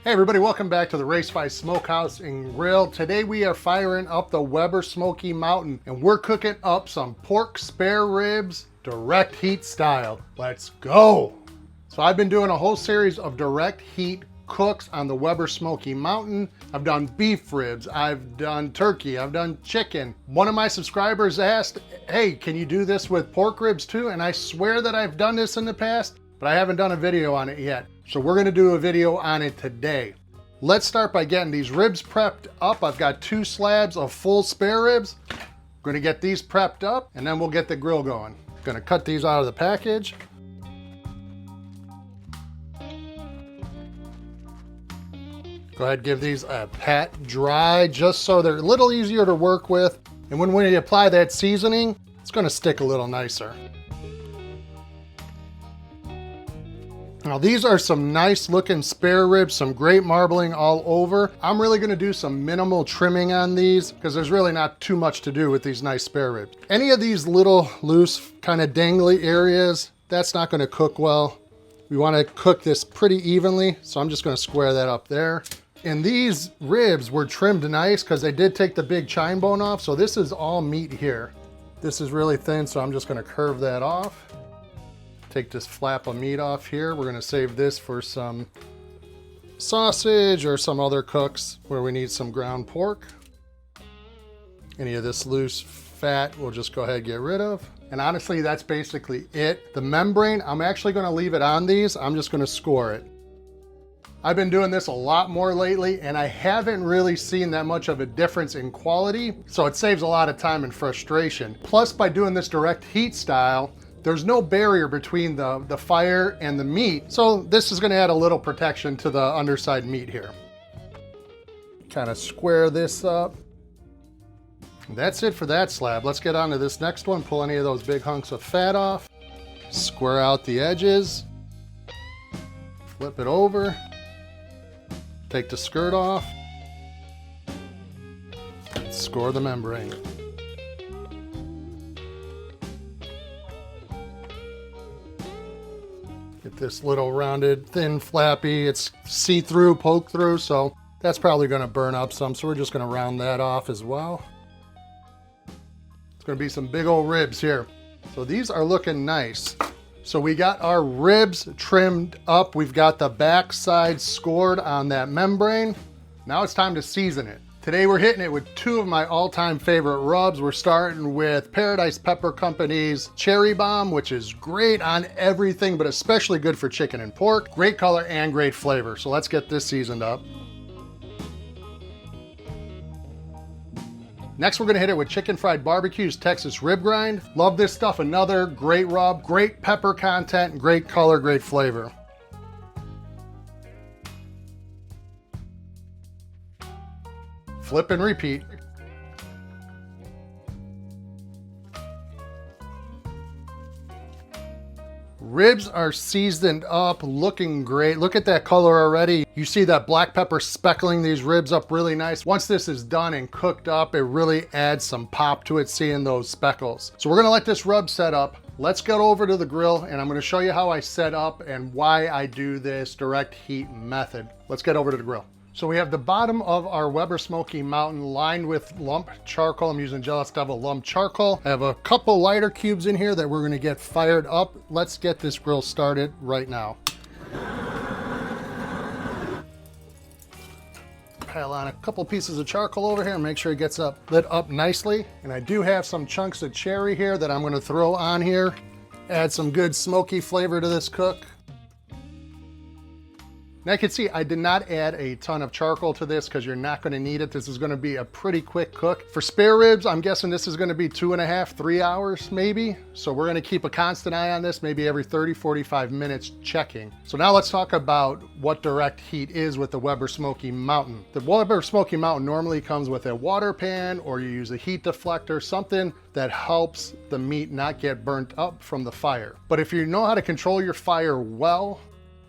Hey everybody, welcome back to the Race 5 Smokehouse and Grill. Today we are firing up the Weber Smokey Mountain and we're cooking up some pork spare ribs, direct heat style. Let's go! So I've been doing a whole series of direct heat cooks on the Weber Smokey Mountain. I've done beef ribs, I've done turkey, I've done chicken. One of my subscribers asked, hey, can you do this with pork ribs too? And I swear that I've done this in the past, but I haven't done a video on it yet. So we're gonna do a video on it today. Let's start by getting these ribs prepped up. I've got 2 slabs of full spare ribs. I'm gonna get these prepped up and then we'll get the grill going. Gonna cut these out of the package. Go ahead and give these a pat dry just so they're a little easier to work with. And when we apply that seasoning, it's gonna stick a little nicer. Now these are some nice looking spare ribs, some great marbling all over. I'm really gonna do some minimal trimming on these because there's really not too much to do with these nice spare ribs. Any of these little loose kind of dangly areas, that's not gonna cook well. We wanna cook this pretty evenly, so I'm just gonna square that up there. And these ribs were trimmed nice because they did take the big chine bone off, so this is all meat here. This is really thin, so I'm just gonna curve that off. Take this flap of meat off here. We're gonna save this for some sausage or some other cooks where we need some ground pork. Any of this loose fat, we'll just go ahead and get rid of. And honestly, that's basically it. The membrane, I'm actually gonna leave it on these. I'm just gonna score it. I've been doing this a lot more lately and I haven't really seen that much of a difference in quality, so it saves a lot of time and frustration. Plus, by doing this direct heat style, there's no barrier between the fire and the meat, so this is gonna add a little protection to the underside meat here. Kind of square this up. That's it for that slab. Let's get on to this next one. Pull any of those big hunks of fat off. Square out the edges. Flip it over. Take the skirt off. Score the membrane. Get this little rounded, thin, flappy, it's see-through, poke through, so that's probably gonna burn up some, so we're just gonna round that off as well. It's gonna be some big old ribs here. So these are looking nice. So we got our ribs trimmed up. We've got the back side scored on that membrane. Now it's time to season it. Today we're hitting it with 2 of my all-time favorite rubs. We're starting with Paradise Pepper Company's Cherry Bomb, which is great on everything, but especially good for chicken and pork. Great color and great flavor. So let's get this seasoned up. Next, we're gonna hit it with Chicken Fried Barbecue's Texas Rib Grind. Love this stuff, another great rub, great pepper content, great color, great flavor. Flip and repeat. Ribs are seasoned up, looking great. Look at that color already. You see that black pepper speckling these ribs up really nice. Once this is done and cooked up, it really adds some pop to it, seeing those speckles. So we're gonna let this rub set up. Let's get over to the grill and I'm gonna show you how I set up and why I do this direct heat method. Let's get over to the grill. So we have the bottom of our Weber Smokey Mountain lined with lump charcoal. I'm using Jealous Devil lump charcoal. I have a couple lighter cubes in here that we're gonna get fired up. Let's get this grill started right now. Pile on a couple pieces of charcoal over here and make sure it gets lit up nicely. And I do have some chunks of cherry here that I'm gonna throw on here. Add some good smoky flavor to this cook. Now you can see I did not add a ton of charcoal to this because you're not going to need it. This is going to be a pretty quick cook. For spare ribs, I'm guessing this is going to be 2.5, 3 hours maybe. So we're going to keep a constant eye on this, maybe every 30, 45 minutes checking. So now let's talk about what direct heat is with the Weber Smokey Mountain. The Weber Smokey Mountain normally comes with a water pan or you use a heat deflector, something that helps the meat not get burnt up from the fire. But if you know how to control your fire well,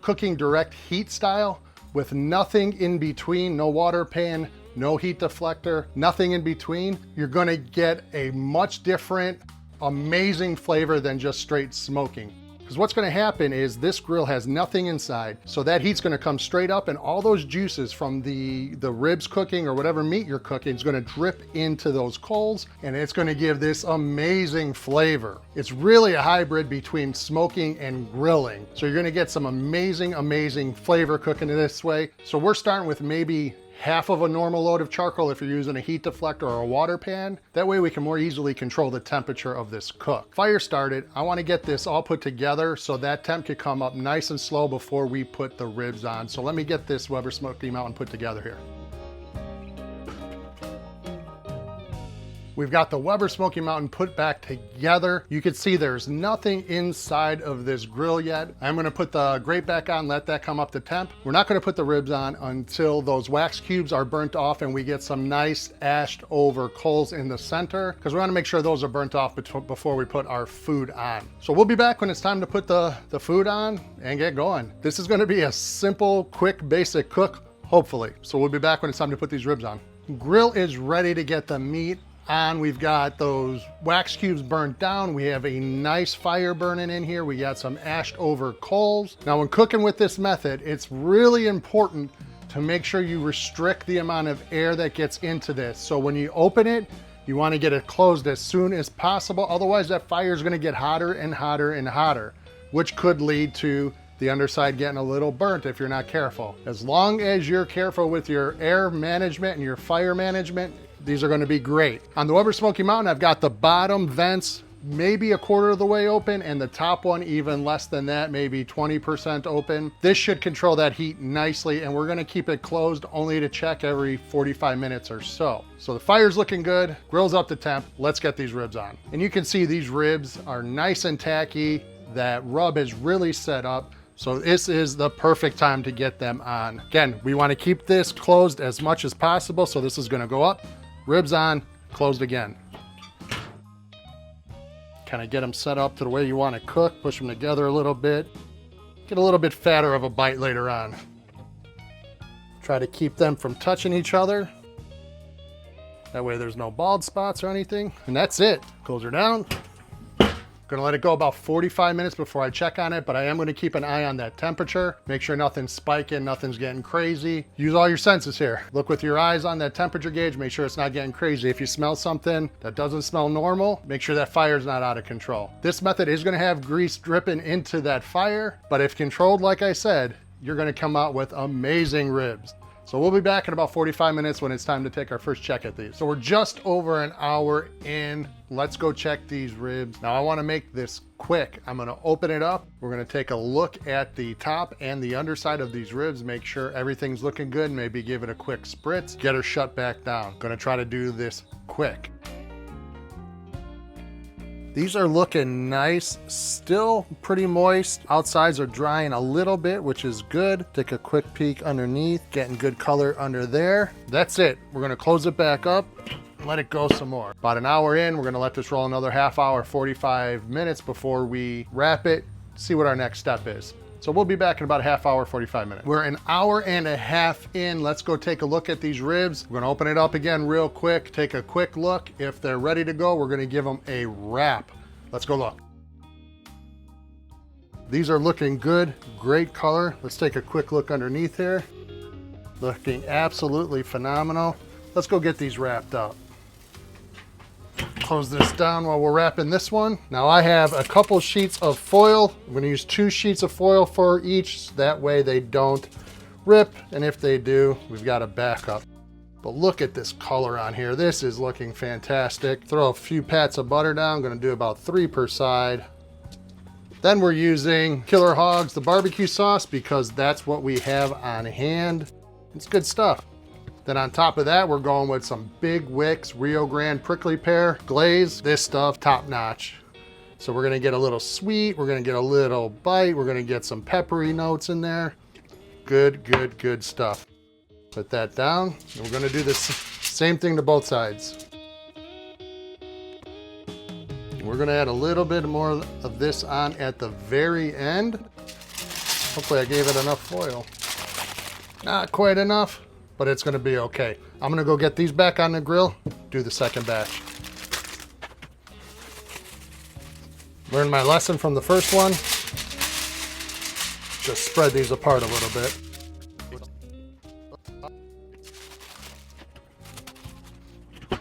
cooking direct heat style with nothing in between, no water pan, no heat deflector, nothing in between, you're gonna get a much different, amazing flavor than just straight smoking. Because what's gonna happen is this grill has nothing inside. So that heat's gonna come straight up and all those juices from the ribs cooking or whatever meat you're cooking is gonna drip into those coals and it's gonna give this amazing flavor. It's really a hybrid between smoking and grilling. So you're gonna get some amazing, amazing flavor cooking it this way. So we're starting with maybe half of a normal load of charcoal if you're using a heat deflector or a water pan. That way we can more easily control the temperature of this cook. Fire started. I want to get this all put together so that temp can come up nice and slow before we put the ribs on. So let me get this Weber Smokey Mountain put together here. We've got the Weber Smokey Mountain put back together. You can see there's nothing inside of this grill yet. I'm gonna put the grate back on, let that come up to temp. We're not gonna put the ribs on until those wax cubes are burnt off and we get some nice ashed over coals in the center, because we wanna make sure those are burnt off before we put our food on. So we'll be back when it's time to put the food on and get going. This is gonna be a simple, quick, basic cook, hopefully. So we'll be back when it's time to put these ribs on. Grill is ready to get the meat on. We've got those wax cubes burnt down. We have a nice fire burning in here. We got some ashed over coals. Now when cooking with this method, it's really important to make sure you restrict the amount of air that gets into this. So when you open it, you want to get it closed as soon as possible. Otherwise that fire is going to get hotter and hotter and hotter, which could lead to the underside getting a little burnt if you're not careful. As long as you're careful with your air management and your fire management, these are going to be great. On the Weber Smokey Mountain, I've got the bottom vents maybe a quarter of the way open and the top one even less than that, maybe 20% open. This should control that heat nicely, and we're going to keep it closed only to check every 45 minutes or so. So the fire's looking good, grill's up to temp. Let's get these ribs on. And you can see these ribs are nice and tacky. That rub is really set up. So this is the perfect time to get them on. Again, we want to keep this closed as much as possible. So this is going to go up, ribs on, closed again. Kind of get them set up to the way you want to cook, push them together a little bit. Get a little bit fatter of a bite later on. Try to keep them from touching each other. That way there's no bald spots or anything. And that's it. Close her down. Gonna let it go about 45 minutes before I check on it, but I am gonna keep an eye on that temperature. Make sure nothing's spiking, nothing's getting crazy. Use all your senses here. Look with your eyes on that temperature gauge, make sure it's not getting crazy. If you smell something that doesn't smell normal, make sure that fire's not out of control. This method is gonna have grease dripping into that fire, but if controlled, like I said, you're gonna come out with amazing ribs. So we'll be back in about 45 minutes when it's time to take our first check at these. So we're just over an hour in. Let's go check these ribs. Now I want to make this quick. I'm going to open it up. We're going to take a look at the top and the underside of these ribs, make sure everything's looking good, maybe give it a quick spritz, get her shut back down. Going to try to do this quick. These are looking nice, still pretty moist. Outsides are drying a little bit, which is good. Take a quick peek underneath, getting good color under there. That's it. We're gonna close it back up and let it go some more. About an hour in, we're gonna let this roll another half hour, 45 minutes before we wrap it, see what our next step is. So we'll be back in about a half hour, 45 minutes. We're an hour and a half in. Let's go take a look at these ribs. We're gonna open it up again real quick, take a quick look. If they're ready to go, we're gonna give them a wrap. Let's go look. These are looking good, great color. Let's take a quick look underneath here. Looking absolutely phenomenal. Let's go get these wrapped up. Close this down while we're wrapping this one. Now I have a couple sheets of foil. I'm gonna use 2 sheets of foil for each. That way they don't rip. And if they do, we've got a backup. But look at this color on here. This is looking fantastic. Throw a few pats of butter down. I'm gonna do about 3 per side. Then we're using Killer Hogs, the barbecue sauce, because that's what we have on hand. It's good stuff. Then on top of that, we're going with some big Wick's Rio Grande prickly pear glaze. This stuff, top notch. So we're gonna get a little sweet, we're gonna get a little bite, we're gonna get some peppery notes in there. Good, good, good stuff. Put that down, and we're gonna do the same thing to both sides. We're gonna add a little bit more of this on at the very end. Hopefully I gave it enough foil. Not quite enough, but it's gonna be okay. I'm gonna go get these back on the grill, do the second batch. Learned my lesson from the first one. Just spread these apart a little bit.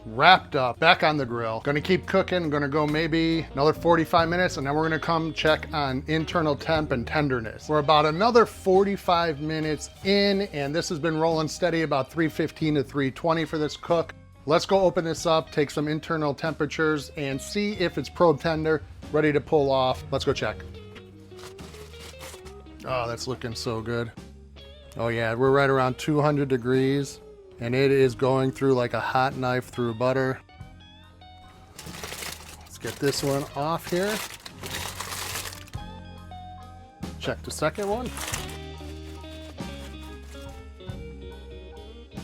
Wrapped up, back on the grill. Gonna keep cooking, gonna go maybe another 45 minutes, and then we're gonna come check on internal temp and tenderness. We're about another 45 minutes in, and this has been rolling steady about 315 to 320 for this cook. Let's go open this up, take some internal temperatures, and see if it's probe tender, ready to pull off. Let's go check. Oh, that's looking so good. Oh yeah, we're right around 200 degrees. And it is going through like a hot knife through butter. Let's get this one off here. Check the second one.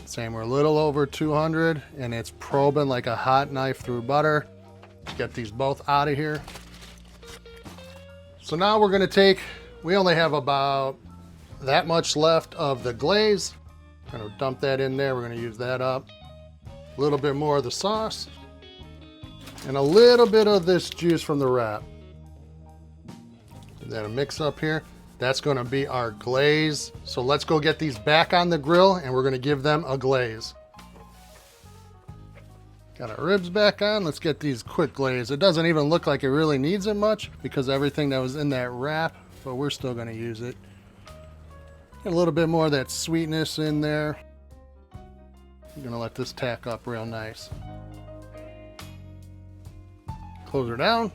Same, we're a little over 200 and it's probing like a hot knife through butter. Get these both out of here. So now we're gonna take, we only have about that much left of the glaze. I'm gonna dump that in there. We're gonna use that up. A little bit more of the sauce and a little bit of this juice from the wrap. Then a mix up here. That's gonna be our glaze. So let's go get these back on the grill and we're gonna give them a glaze. Got our ribs back on. Let's get these quick glaze. It doesn't even look like it really needs it much because everything that was in that wrap, but we're still gonna use it. Get a little bit more of that sweetness in there. I'm gonna let this tack up real nice. Close her down.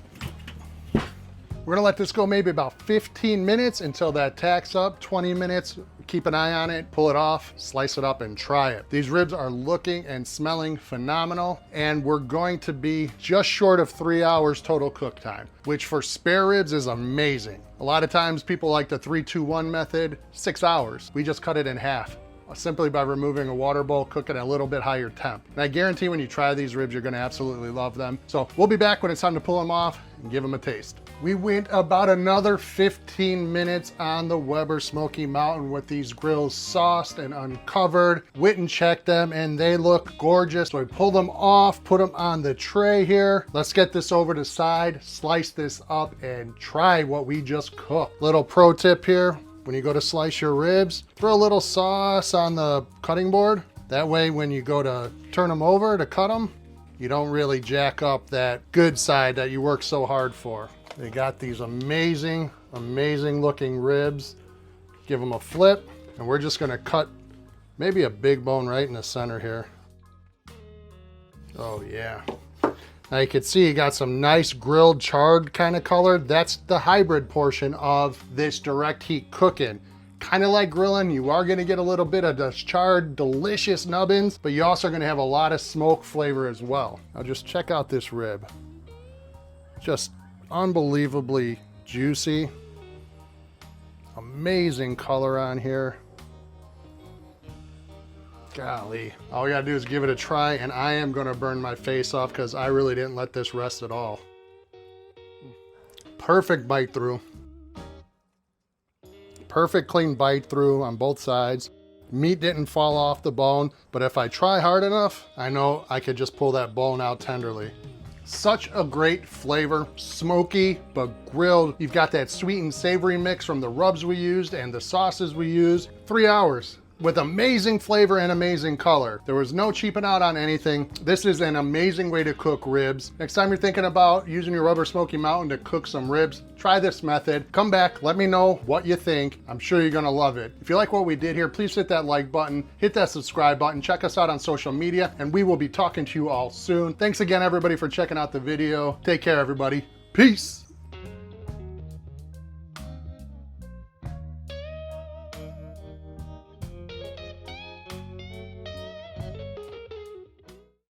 We're gonna let this go maybe about 15 minutes until that tacks up. 20 minutes, keep an eye on it, pull it off, slice it up and try it. These ribs are looking and smelling phenomenal, and we're going to be just short of 3 hours total cook time, which for spare ribs is amazing. A lot of times people like the 3-2-1 method, 6 hours. We just cut it in half, simply by removing a water bowl, cooking at a little bit higher temp. And I guarantee when you try these ribs, you're gonna absolutely love them. So we'll be back when it's time to pull them off and give them a taste. We went about another 15 minutes on the Weber Smokey Mountain with these grills sauced and uncovered. Went and checked them and they look gorgeous. So I pulled them off, put them on the tray here. Let's get this over to the side, slice this up and try what we just cooked. Little pro tip here. When you go to slice your ribs, throw a little sauce on the cutting board. That way when you go to turn them over to cut them, you don't really jack up that good side that you work so hard for. They got these amazing, amazing looking ribs. Give them a flip, and we're just gonna cut maybe a big bone right in the center here. Oh yeah. Now you can see you got some nice grilled charred kind of color. That's the hybrid portion of this direct heat cooking. Kind of like grilling, you are gonna get a little bit of the charred, delicious nubbins, but you're also gonna have a lot of smoke flavor as well. Now just check out this rib. Just unbelievably juicy. Amazing color on here. Golly. All we gotta do is give it a try, and I am gonna burn my face off because I really didn't let this rest at all. Perfect bite through. Perfect clean bite through on both sides. Meat didn't fall off the bone, but if I try hard enough, I know I could just pull that bone out tenderly. Such a great flavor, smoky but grilled. You've got that sweet and savory mix from the rubs we used and the sauces we used. 3 hours with amazing flavor and amazing color. There was no cheaping out on anything. This is an amazing way to cook ribs. Next time you're thinking about using your Weber Smokey Mountain to cook some ribs, try this method. Come back, let me know what you think. I'm sure you're gonna love it. If you like what we did here, please hit that like button, hit that subscribe button, check us out on social media, and we will be talking to you all soon. Thanks again, everybody, for checking out the video. Take care, everybody. Peace.